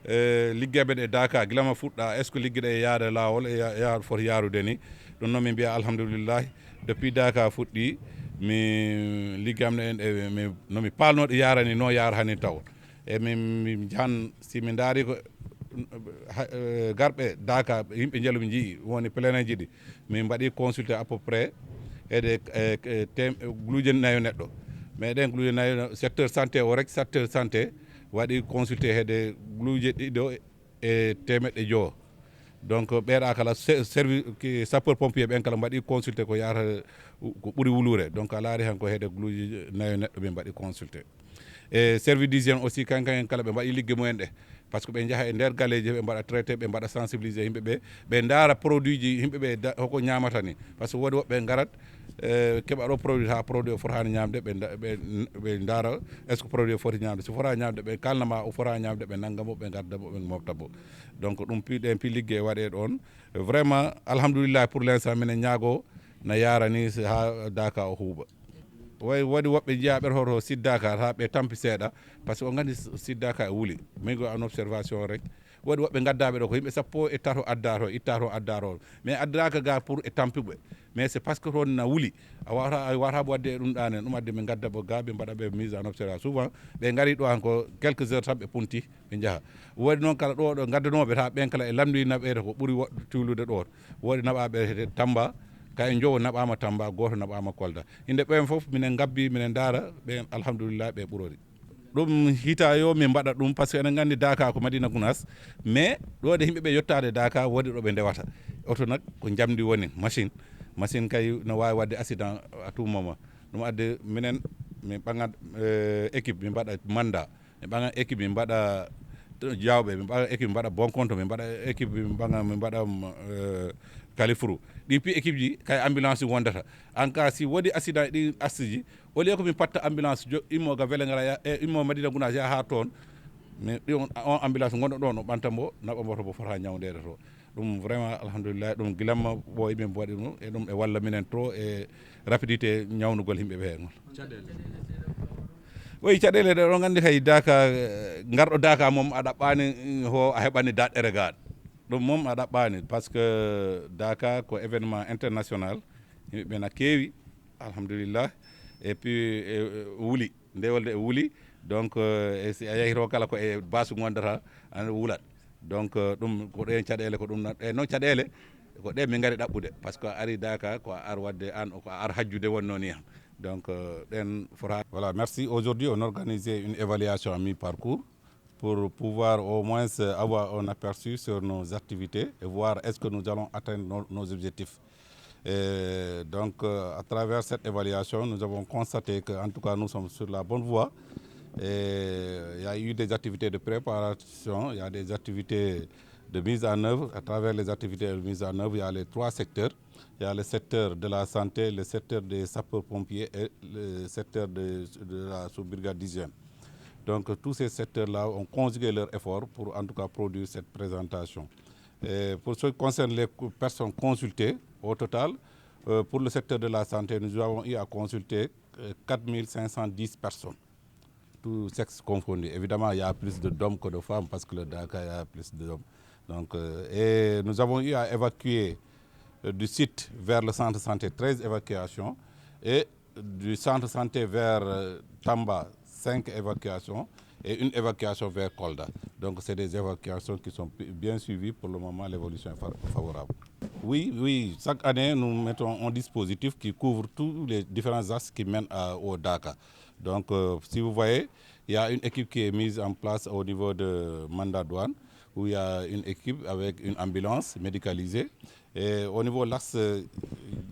liggeɓe ɗe Dakar gila ma fuɗɗa est ce que ligguiɗe e yaade lawol e yaade foti yarude ni ɗum noon min mbiya alhamdoulillahi depuis Dakar fuɗɗi mi liggam ɗen nomi palnoɗo yarani no yara hani taw e min jahan si min daari ko garɓe Dakar yimɓe jeelomi jii woni pleneji ɗi min mbaɗi consulté à peu près ede guluuje nayo neɗɗo meɗen guluuje nayo secteur santé o rek secteur santé waɗi consulté heede guluuje ɗiɗo e temeɗɗe joo donc ɓeeɗa kala service sapeur pompier ɓen kala mbaɗi consulté ko yarata ko ɓuuri wuluure donc a laari han ko heede guluuje nayo neɗɗo ɓe mbaɗi consulté e service d'hygiène aussi kankan kala ɓe mbaɗi ligge mumen ɗe par ce que ɓe jaaha e nder galleji ɓe mbaɗa traité ɓe mbaɗa sensibilisé yimɓeɓe ɓe daara produit ji yimɓeɓe hoko ñamata ni par ce que woodi woɓɓe garat keɓa ɗo produit ha produit o fotani ñamde ɓe daara est ce que produit o foti ñamde so fota ñamde ɓe kalnama o fota ñamde ɓe nanggamo ɓe gaddamo ɓe moftabo donc ɗum ɗen pi liggue waɗe ɗon vraiment alhamdoulillahi pour l' instant minen ñaago no yarani ha Dakar o huuɓa waɗi woɓɓe jeeyaɓe hoto sud Dakar ha ɓe tampi seeɗa par ce que o gandi sud Dakar e wuuli min go en observation rek waɗi woɓɓe gaddaɓe ɗo ko yimɓe sappo e tato adda to itta to adda to mais addaka ga pour e tampiɓe mais c'est parce que toon na wuuli a wawata wadde e ɗum ɗanen ɗum addi ɓe gaddabo ga ɓe mbaɗa ɓe mise en observation souvent ɓe gari ɗo han ko quelques heures tan ɓe punti ɓe jaaha woodi noon kala ɗo ɗo gaddanoɓe ta ɓen kala e lamdi naɓede ko ɓuuri tiwlude ɗo woodi naɓaɓe Tamba kay jowo naɓama Tamba goto naɓama Kolda inde ɓen foof minen gabbi minen daara ɓen alhamdoulillahi ɓe ɓuurori ɗum hita yo min mbaɗa ɗum par ce que enen gandi Dakar ko Madina Gounass mais ɗo de yimɓeɓe yettade Dakar woodi ɗo ɓe ndewata oto nak ko jamdi woni machine kay no wawi wadde accident à tout moment ɗum adde minen min ɓagat équipe min mbaɗa manda min ɓaga équipe min mbaɗa Diawɓe min ɓaga équipe min mbaɗa Bonkonto min mbaɗa équipe min mbaɗa Kalifuru ɗi pi équipe ji kay ambulance wondata en cas si woodi accident ɗi astuji au lieu ko min patta ambulance immoga Vélingara immo Madina Gounass ya ha toon mais on ambulance gonɗo ɗon o ɓantanmo naɓamo to mo fota ñawdede to ɗum vraiment alhamdoulillahi ɗum guilamma ɓo yimɓe mbaɗi ɗum e ɗum e walla minen trop e rapidité ñawnugol yimɓeɓe he ngol oui caɗele ɗe ɗon gandi kay Dakar garɗo Dakar moom a ɗaɓɓani ho a heɓani daɗɗere gaɗa ɗum moom a ɗaɓɓani par ce que Dakar ko événement international yimɓeɓe na keewi alhamdoulillah et puis wuuli ndewolde e wuuli donc si a yehito kala ko e basu gondata ana wuulat donc ɗum ko ɗen caɗele ko ɗum e noon caɗele ko ɗe min gari ɗaɓɓude par ce que ari Dakar ko ar wadde an ko ar hajjude wonno ni han donc ɗen fota voilà merci. Aujourd'hui on organisait une évaluation à mi-parcours pour pouvoir au moins avoir un aperçu sur nos activités et voir est-ce que nous allons atteindre nos objectifs. Et donc à travers cette évaluation, nous avons constaté qu'en tout cas nous sommes sur la bonne voie. Et il y a eu des activités de préparation, il y a des activités de mise en œuvre. À travers les activités de mise en œuvre, il y a les 3 secteurs. Il y a le secteur de la santé, le secteur des sapeurs-pompiers et le secteur de la sous-brigade d'hygiène. Donc tous ces secteurs-là ont conjugué leurs efforts pour en tout cas produire cette présentation. Et pour ce qui concerne les personnes consultées, au total, pour le secteur de la santé, nous avons eu à consulter 4510 personnes, tous sexes confondus. Évidemment, il y a plus d'hommes que de femmes parce que le Dakar, il y a plus d'hommes. Donc, et nous avons eu à évacuer du site vers le centre de santé 13 évacuations et du centre de santé vers Tamba 5 évacuations et une évacuation vers Kolda. Donc c'est des évacuations qui sont bien suivies. Pour le moment, l'évolution est favorable. Oui, chaque année, nous mettons un dispositif qui couvre tous les différents axes qui mènent au Dakar. Donc si vous voyez, il y a une équipe qui est mise en place au niveau de Manda Douane, où il y a une équipe avec une ambulance médicalisée. Et au niveau de l'axe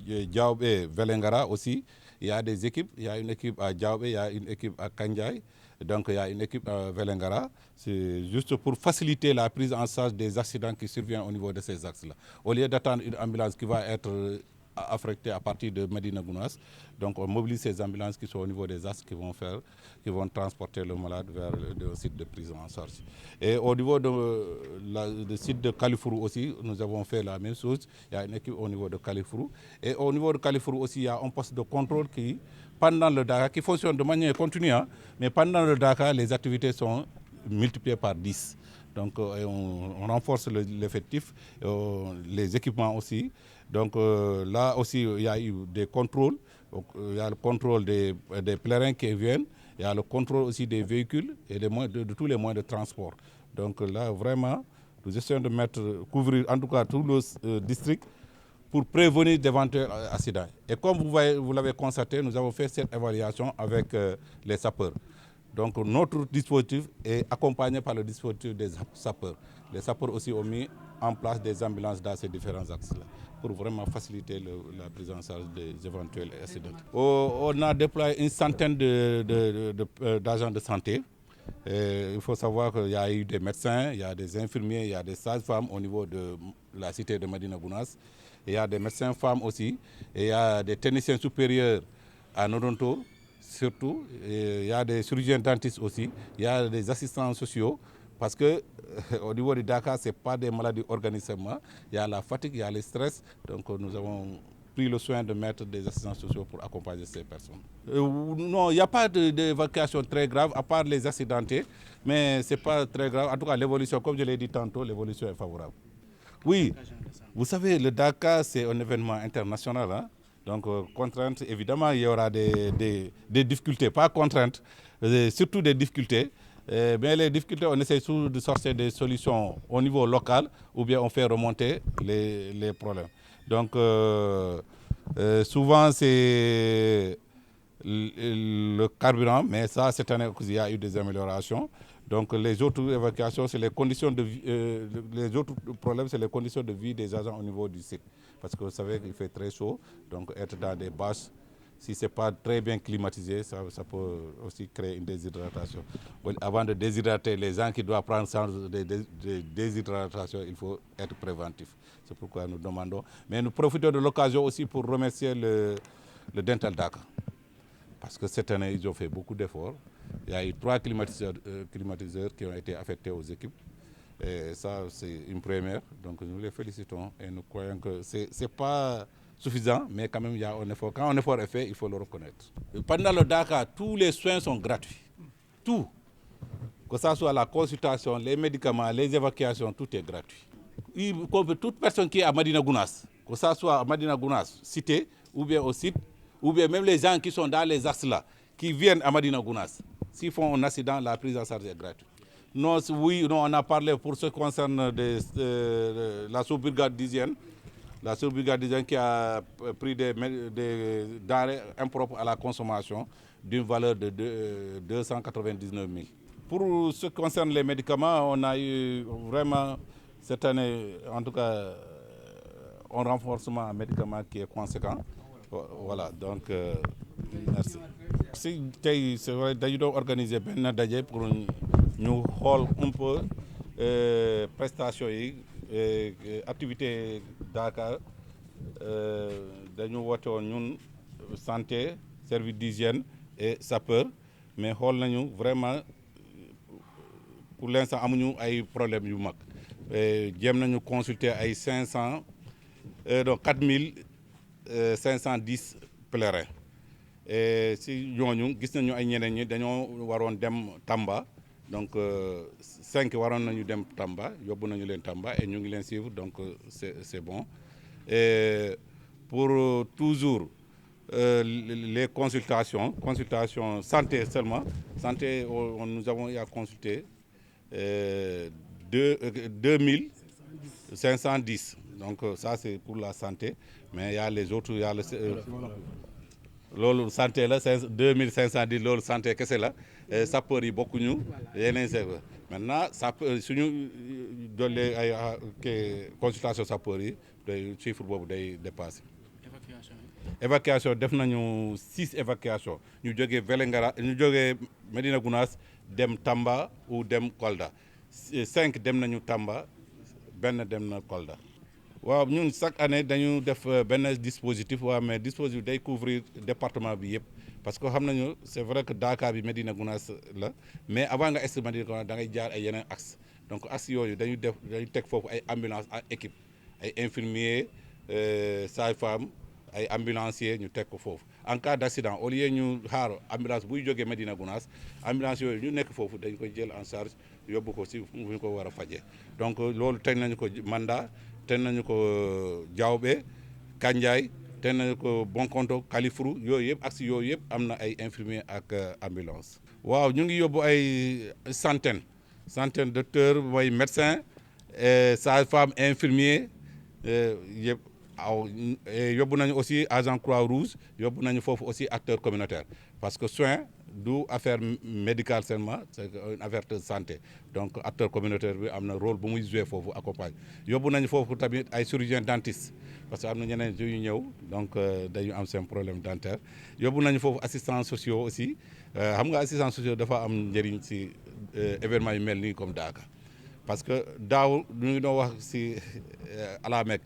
Diaobé Vélingara aussi, il y a des équipes. Il y a une équipe à Diaobé, il y a une équipe à Kandiaï. Donc il y a une équipe à Vélingara. C'est juste pour faciliter la prise en charge des accidents qui surviennent au niveau de ces axes-là. Au lieu d'attendre une ambulance qui va être affectée à partir de Madina Gounass, donc on mobilise ces ambulances qui sont au niveau des axes qui vont transporter le malade vers le site de prise en charge. Et au niveau du site de Kalifuru aussi, nous avons fait la même chose. Il y a une équipe au niveau de Kalifuru. Et au niveau de Kalifuru aussi, il y a un poste de contrôle qui, pendant le Dakar, qui fonctionne de manière continue, mais pendant le Dakar, les activités sont multipliées par 10. Donc on renforce l'effectif, les équipements aussi. Donc là aussi, il y a eu des contrôles. Donc, il y a le contrôle des pèlerins qui viennent. Il y a le contrôle aussi des véhicules et de tous les moyens de transport. Donc là, vraiment, nous essayons de couvrir en tout cas tout le district pour prévenir d'éventuels accidents. Et comme vous l'avez constaté, nous avons fait cette évaluation avec les sapeurs. Donc notre dispositif est accompagné par le dispositif des sapeurs. Les sapeurs aussi ont mis en place des ambulances dans ces différents axes-là pour vraiment faciliter la prise en charge des éventuels accidents. On a déployé une centaine d'agents de santé. Et il faut savoir qu'il y a eu des médecins, il y a des infirmiers, il y a des sages-femmes au niveau de la cité de Médina Gounass. Il y a des médecins femmes aussi, et il y a des techniciens supérieurs à Nodonto, surtout. Et il y a des chirurgiens dentistes aussi, il y a des assistants sociaux, parce que au niveau du Dakar, ce n'est pas des maladies organisées seulement. Il y a la fatigue, il y a le stress, donc nous avons pris le soin de mettre des assistants sociaux pour accompagner ces personnes. Non, il n'y a pas d'évacuation très grave, à part les accidentés, mais ce n'est pas très grave. En tout cas, l'évolution, comme je l'ai dit tantôt, l'évolution est favorable. Oui, vous savez, le Dakar, c'est un événement international. Hein? Donc, contraintes, évidemment, il y aura des difficultés, pas contraintes, surtout des difficultés. Mais les difficultés, on essaie de sortir des solutions au niveau local ou bien on fait remonter les problèmes. Donc, souvent, c'est le carburant, mais ça, cette année, il y a eu des améliorations. Donc, les autres évacuations, c'est les conditions de vie, les autres problèmes, c'est les conditions de vie des agents au niveau du site. Parce que vous savez qu'il fait très chaud, donc être dans des bâches, si ce n'est pas très bien climatisé, ça peut aussi créer une déshydratation. Avant de déshydrater, les gens qui doivent prendre ça de déshydratation, il faut être préventif. C'est pourquoi nous demandons. Mais nous profitons de l'occasion aussi pour remercier le Dental Dakar. Parce que cette année, ils ont fait beaucoup d'efforts. Il y a eu 3 climatiseurs qui ont été affectés aux équipes. Et ça, c'est une première. Donc nous les félicitons et nous croyons que ce n'est pas suffisant, mais quand même, il y a un effort. Quand un effort est fait, il faut le reconnaître. Pendant le Dakar, tous les soins sont gratuits. Tout. Que ce soit la consultation, les médicaments, les évacuations, tout est gratuit. Toute personne qui est à Médina Gounass, que ce soit à Médina Gounass, cité, ou bien au site, ou bien même les gens qui sont dans les axes là, qui viennent à Médina Gounass, s'ils font un accident, la prise en charge est gratuite. Non, oui, non, on a parlé pour ce qui concerne la sous-brigade d'hygiène. La sous-brigade d'hygiène qui a pris des denrées impropres à la consommation d'une valeur de 299 000. Pour ce qui concerne les médicaments, on a eu vraiment cette année, en tout cas, un renforcement en médicaments qui est conséquent. Voilà, donc merci. C'est vrai, dañu doon organiser benn daje pour ñu xool un peu prestations yi activité Dakar dañu woote woon ñun santé service d'hygiène et sapeur mais xool nañu vraiment pour l'instant amuñu ay problèmes yu mag jéem nañu consulter ay 4510 pèlerins et si ñooñu gis nañu ay ñeneen ñi dañoo waroon dem Tamba donc 5 waroon nañu dem Tamba yóbbu nañu leen Tamba et ñu ngi leen suivre donc c'est bon et pour toujours les consultations santé seulement santé nous avons eu à consulter 2510 donc ça c'est pour la santé mais il y a les autres il y a le loolu santé la 2510 loolu santé kese la sapeurs yi bokkuñu yeneen service maintenant sapeur suñu dollee ay consultation sapeurs yi day chiffre boobu day dépassé. évacuation def nañu 6 évacuations ñu jógee Vélingara ñu jógee Médina Gounass dem Tamba ou dem Kolda 5 dem nañu Tamba benn dem na Kolda. waaw ñun chaque année dañu def benn dispositif waaw mais dispositif day couvrir département bi yëpp parce que xam nañu c'est vrai que Dakar bi Médina Gounass la mais avant nga egg Médina Gounass da ngay jaar ay yeneen axe donc axe yooyu dañu teg foofu ay ambulance ak équipe ay infirmiers sage-femme ay ambulanciers ñu teg ko foofu en cas d'accident au lieu ñu xaar ambulance buy jógee Médina Gounass ambulance yooyu ñu nekk foofu dañ koy jël en charge yóbbu ko si fu ñu ko war a fajee donc loolu teg nañu ko Manda teg nañu ko Diaobé Kandiaye teg nañu ko Bonkonto Kalifuru yooyu yëpp ak si yooyu yëpp am na ay infirmiers ak ambulance waaw ñu ngi yóbbu ay centaine docteurs mooy médecins sages-femmes infirmiers yëpp aw yóbbu nañu aussi agent Croix-Rouge yóbbu nañu foofu aussi acteur communautaire parce que soin du affaire médicale seulement c'est une affaire de santé donc acteur communautaire bi am na rôle bu muy jouer foofu accompagne yóbbu nañu foofu tamit ay chirurgien dentiste parce que am na ñeneen yu ñëw donc dañu am seen problème dentaire yóbbu nañu foofu assistants sociaux aussi xam nga assistants sociaux dafa am njëriñ si événement yu mel nii comme Daaka parce que daaw ñu ngi doon wax si à la Mecque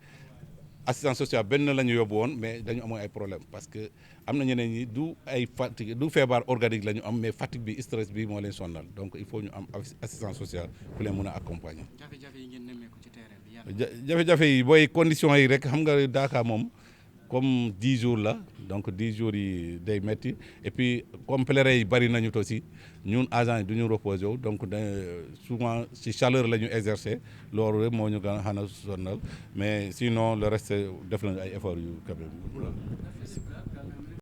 assistance sociale benn la ñu yóbbu woon mais dañu amoon ay problème parce que am na ñeneen ñi du ay fatigue du feebar organique la ñu am mais fatigue bi stress bi moo leen sonal donc il faut ñu am assistance sociale ku leen mën a accompagner. jafe-jafe yi ngeen nemmeeku ci terrain bi jafe-jafe yi booy conditions yi rek xam nga Daaka moom comme 10 jours la donc 10 jours yi day métti et puis comme pèlerins yi bari nañu aussi ñun agents yi du ñu reposé wu donc souvent ci chaleur la ñu exercer loolu rek moo ñu gën a xanaa sonal mais sinon le reste def nañu ay efforts yu quand même.